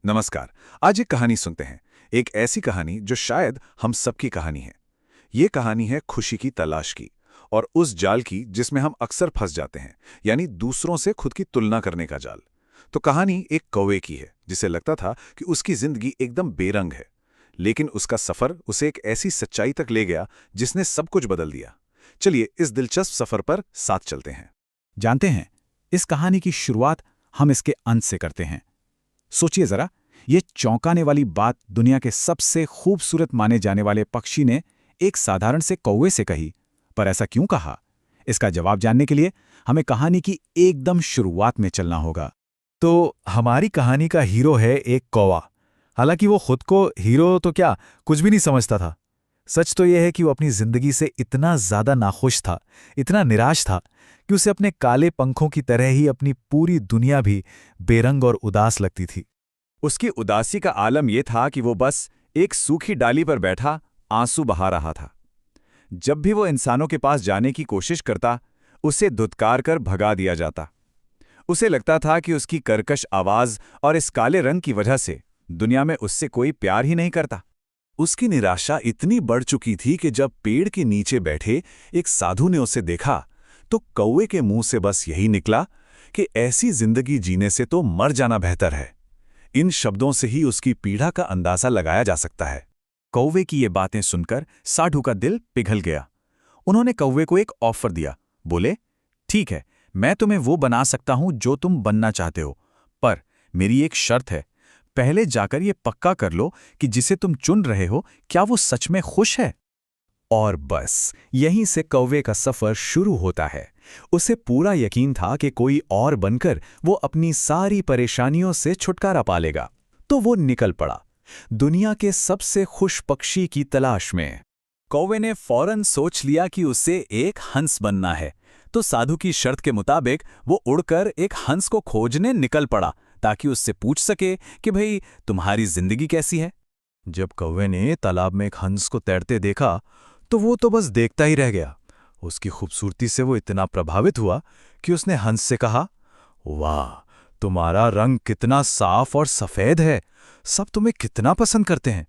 नमस्कार। आज एक कहानी सुनते हैं। एक ऐसी कहानी जो शायद हम सबकी कहानी है। ये कहानी है खुशी की तलाश की और उस जाल की जिसमें हम अक्सर फंस जाते हैं, यानी दूसरों से खुद की तुलना करने का जाल। तो कहानी एक कौवे की है जिसे लगता था कि उसकी जिंदगी एकदम बेरंग है, लेकिन उसका सफर उसे एक ऐसी सच्चाई तक ले गया जिसने सब कुछ बदल दिया। चलिए इस दिलचस्प सफर पर साथ चलते हैं। जानते हैं, इस कहानी की शुरुआत हम इसके अंत से करते हैं। सोचिए जरा, ये चौंकाने वाली बात दुनिया के सबसे खूबसूरत माने जाने वाले पक्षी ने एक साधारण से कौवे से कही। पर ऐसा क्यों कहा? इसका जवाब जानने के लिए हमें कहानी की एकदम शुरुआत में चलना होगा। तो हमारी कहानी का हीरो है एक कौवा। हालांकि वो खुद को हीरो तो क्या, कुछ भी नहीं समझता था। सच तो यह है कि वो अपनी जिंदगी से इतना ज्यादा नाखुश था, इतना निराश था कि उसे अपने काले पंखों की तरह ही अपनी पूरी दुनिया भी बेरंग और उदास लगती थी। उसकी उदासी का आलम यह था कि वो बस एक सूखी डाली पर बैठा आंसू बहा रहा था। जब भी वो इंसानों के पास जाने की कोशिश करता, उसे धुतकार कर भगा दिया जाता। उसे लगता था कि उसकी कर्कश आवाज और इस काले रंग की वजह से दुनिया में उससे कोई प्यार ही नहीं करता। उसकी निराशा इतनी बढ़ चुकी थी कि जब पेड़ के नीचे बैठे एक साधु ने उसे देखा, तो कौवे के मुंह से बस यही निकला कि ऐसी जिंदगी जीने से तो मर जाना बेहतर है। इन शब्दों से ही उसकी पीड़ा का अंदाजा लगाया जा सकता है। कौवे की ये बातें सुनकर साधु का दिल पिघल गया। उन्होंने कौवे को एक ऑफर दिया। बोले, ठीक है, मैं तुम्हें वो बना सकता हूं जो तुम बनना चाहते हो, पर मेरी एक शर्त है। पहले जाकर ये पक्का कर लो कि जिसे तुम चुन रहे हो, क्या वो सच में खुश है। और बस यहीं से कौवे का सफर शुरू होता है। उसे पूरा यकीन था कि कोई और बनकर वो अपनी सारी परेशानियों से छुटकारा पा लेगा। तो वो निकल पड़ा दुनिया के सबसे खुश पक्षी की तलाश में। कौवे ने फौरन सोच लिया कि उसे एक हंस बनना है, तो साधु की शर्त के मुताबिक वो उड़कर एक हंस को खोजने निकल पड़ा ताकि उससे पूछ सके कि भाई तुम्हारी जिंदगी कैसी है। जब कौवे ने तालाब में एक हंस को तैरते देखा, तो वो तो बस देखता ही रह गया। उसकी खूबसूरती से वो इतना प्रभावित हुआ कि उसने हंस से कहा, वाह, तुम्हारा रंग कितना साफ और सफेद है। सब तुम्हें कितना पसंद करते हैं।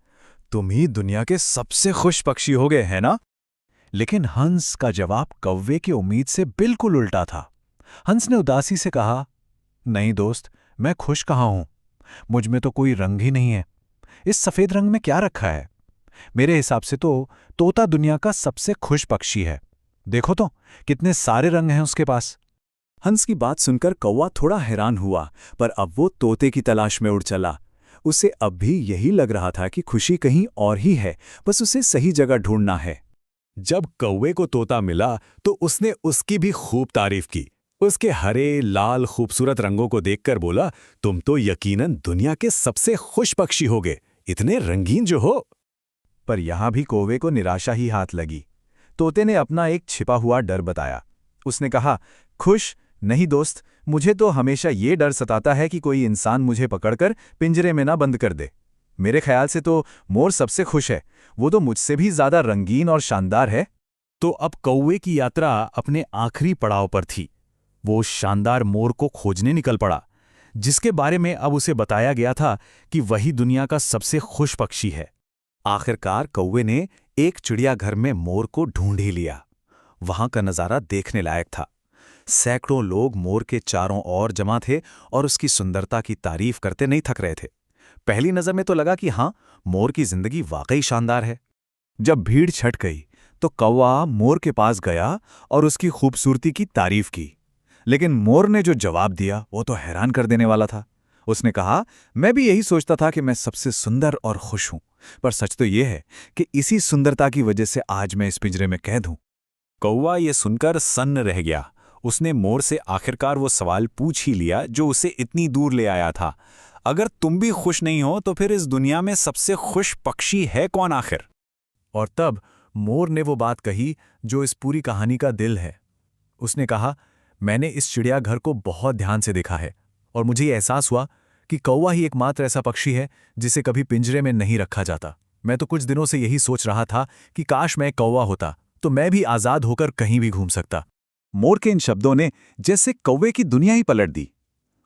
तुम ही दुनिया के सबसे खुश पक्षी हो गए, है ना? लेकिन हंस का जवाब कौवे की उम्मीद से बिल्कुल उल्टा था। हंस ने उदासी से कहा, नहीं दोस्त, मैं खुश कहाँ हूं। मुझ में तो कोई रंग ही नहीं है। इस सफेद रंग में क्या रखा है? मेरे हिसाब से तो तोता दुनिया का सबसे खुश पक्षी है। देखो तो कितने सारे रंग हैं उसके पास। हंस की बात सुनकर कौवा थोड़ा हैरान हुआ, पर अब वो तोते की तलाश में उड़ चला। उसे अब भी यही लग रहा था कि खुशी कहीं और ही है, बस उसे सही जगह ढूंढना है। जब कौवे को तोता मिला तो उसने उसकी भी खूब तारीफ की। उसके हरे लाल खूबसूरत रंगों को देखकर बोला, तुम तो यकीनन दुनिया के सबसे खुश पक्षी होगे, इतने रंगीन जो हो। पर यहां भी कौवे को निराशा ही हाथ लगी। तोते ने अपना एक छिपा हुआ डर बताया। उसने कहा, खुश नहीं दोस्त, मुझे तो हमेशा ये डर सताता है कि कोई इंसान मुझे पकड़कर पिंजरे में ना बंद कर दे। मेरे ख्याल से तो मोर सबसे खुश है, वो तो मुझसे भी ज्यादा रंगीन और शानदार है। तो अब कौवे की यात्रा अपने आखिरी पड़ाव पर थी। वो शानदार मोर को खोजने निकल पड़ा, जिसके बारे में अब उसे बताया गया था कि वही दुनिया का सबसे खुश पक्षी है। आखिरकार कौवे ने एक चिड़ियाघर में मोर को ढूंढ ही लिया। वहां का नजारा देखने लायक था। सैकड़ों लोग मोर के चारों ओर जमा थे और उसकी सुंदरता की तारीफ करते नहीं थक रहे थे। पहली नजर में तो लगा कि हाँ, मोर की जिंदगी वाकई शानदार है। जब भीड़ छट गई तो कौवा मोर के पास गया और उसकी खूबसूरती की तारीफ की। लेकिन मोर ने जो जवाब दिया वो तो हैरान कर देने वाला था। उसने कहा, मैं भी यही सोचता था कि मैं सबसे सुंदर और खुश हूं, पर सच तो यह है कि इसी सुंदरता की वजह से आज मैं इस पिंजरे में कैद हूं। कौवा ये सुनकर सन्न रह गया। उसने मोर से आखिरकार वो सवाल पूछ ही लिया जो उसे इतनी दूर ले आया था, अगर तुम भी खुश नहीं हो तो फिर इस दुनिया में सबसे खुश पक्षी है कौन आखिर? और तब मोर ने वो बात कही जो इस पूरी कहानी का दिल है। उसने कहा, मैंने इस चिड़ियाघर को बहुत ध्यान से देखा है और मुझे ये एहसास हुआ कि कौवा ही एकमात्र ऐसा पक्षी है जिसे कभी पिंजरे में नहीं रखा जाता। मैं तो कुछ दिनों से यही सोच रहा था कि काश मैं कौवा होता तो मैं भी आजाद होकर कहीं भी घूम सकता। मोर के इन शब्दों ने जैसे कौवे की दुनिया ही पलट दी।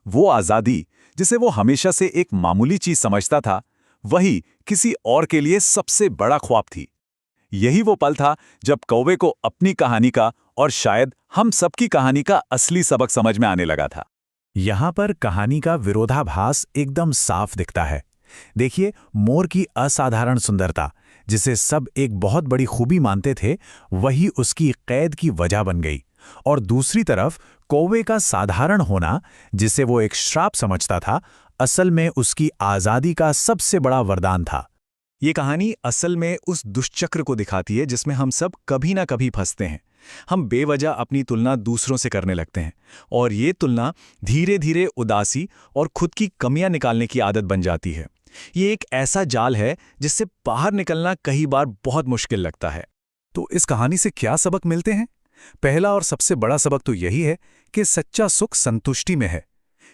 वो आज़ादी जिसे वो हमेशा से एक मामूली चीज समझता था, वही किसी और के लिए सबसे बड़ा ख्वाब थी। यही वो पल था जब कौवे को अपनी कहानी का और शायद हम सबकी कहानी का असली सबक समझ में आने लगा था। यहाँ पर कहानी का विरोधाभास एकदम साफ दिखता है। देखिए, मोर की असाधारण सुंदरता, जिसे सब एक बहुत बड़ी खूबी मानते थे, वही उसकी कैद की वजह बन गई। और दूसरी तरफ कौवे का साधारण होना, जिसे वो एक श्राप समझता था, असल में उसकी आज़ादी का सबसे बड़ा वरदान था। ये कहानी असल में उस दुष्चक्र को दिखाती है जिसमें हम सब कभी ना कभी फंसते हैं। हम बेवजह अपनी तुलना दूसरों से करने लगते हैं और ये तुलना धीरे धीरे उदासी और खुद की कमियां निकालने की आदत बन जाती है। ये एक ऐसा जाल है जिससे बाहर निकलना कई बार बहुत मुश्किल लगता है। तो इस कहानी से क्या सबक मिलते हैं? पहला और सबसे बड़ा सबक तो यही है कि सच्चा सुख संतुष्टि में है।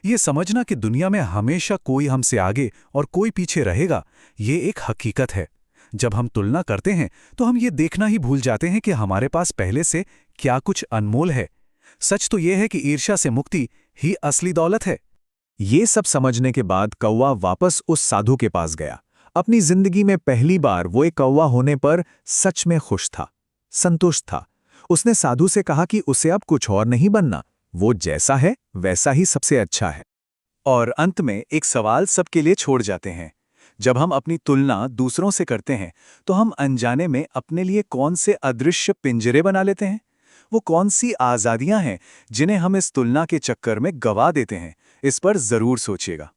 ये समझना कि दुनिया में हमेशा कोई हमसे आगे और कोई पीछे रहेगा, ये एक हकीकत है। जब हम तुलना करते हैं तो हम ये देखना ही भूल जाते हैं कि हमारे पास पहले से क्या कुछ अनमोल है। सच तो ये है कि ईर्ष्या से मुक्ति ही असली दौलत है। ये सब समझने के बाद कौवा वापस उस साधु के पास गया। अपनी जिंदगी में पहली बार वो एक कौवा होने पर सच में खुश था, संतुष्ट था। उसने साधु से कहा कि उसे अब कुछ और नहीं बनना, वो जैसा है वैसा ही सबसे अच्छा है। और अंत में एक सवाल सबके लिए छोड़ जाते हैं। जब हम अपनी तुलना दूसरों से करते हैं तो हम अनजाने में अपने लिए कौन से अदृश्य पिंजरे बना लेते हैं? वो कौन सी आज़ादियां हैं जिन्हें हम इस तुलना के चक्कर में गवा देते हैं? इस पर जरूर सोचिएगा।